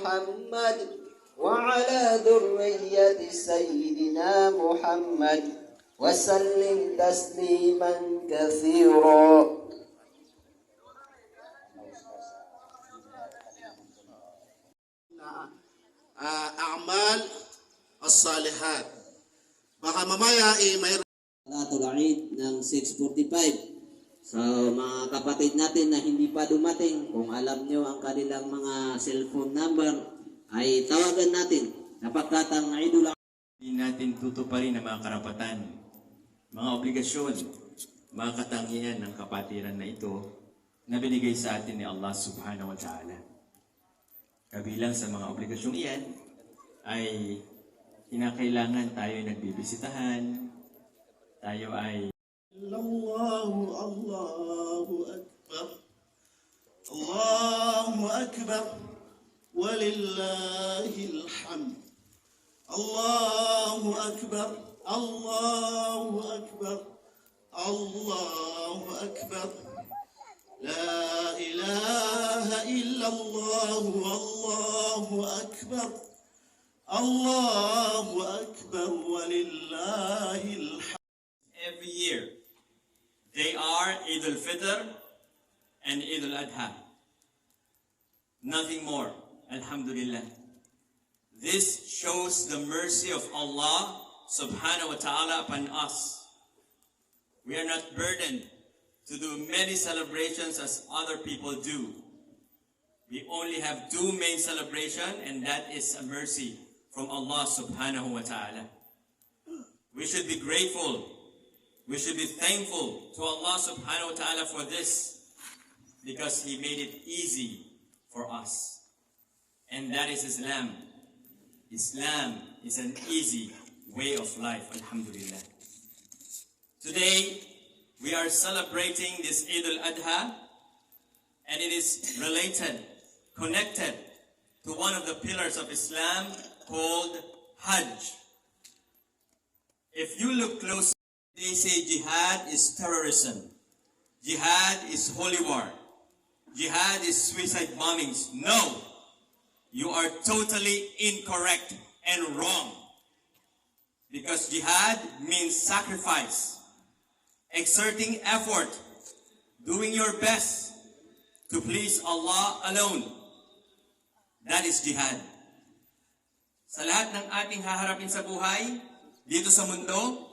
محمد وعلى ذرية سيدنا محمد وسلم تسليما كثيرا. A'mal as-salihat. Baka mamaya may Salatul Eid ng 6:45. So mga kapatid natin na hindi pa dumating, kung alam nyo ang kanilang mga cellphone number, ay tawagan natin sapagkat ang Idul Adha. Hindi natin tutuparin ang mga karapatan, mga obligasyon, mga katangian ng kapatiran na ito na binigay sa atin ni Allah subhanahu wa ta'ala. Kabilang sa mga obligasyong iyan ay kinakailangan tayo ay nagbibisitahan, tayo ay Allahu Akbar. Allahu Akbar. Walillahil hamd. Allahu Akbar. Allahu Akbar. Allahu Akbar. La ilaha illallah. Allahu Akbar. Allahu Akbar. Walillahil hamd. every year. They are Eid al-Fitr and Eid al-Adha. Nothing more. Alhamdulillah. This shows the mercy of Allah subhanahu wa ta'ala upon us. We are not burdened to do many celebrations as other people do. We only have two main celebrations, and that is a mercy from Allah subhanahu wa ta'ala. We should be grateful. We should be thankful to Allah subhanahu wa ta'ala for this, because He made it easy for us. And that is Islam. Islam is an easy way of life, alhamdulillah. Today, we are celebrating this Eid al-Adha, and it is related, connected to one of the pillars of Islam called Hajj. If you look closely, they say jihad is terrorism. Jihad is holy war. Jihad is suicide bombings. No! You are totally incorrect and wrong. Because jihad means sacrifice, exerting effort, doing your best to please Allah alone. That is jihad. Sa lahat ng ating haharapin sa buhay, dito sa mundo,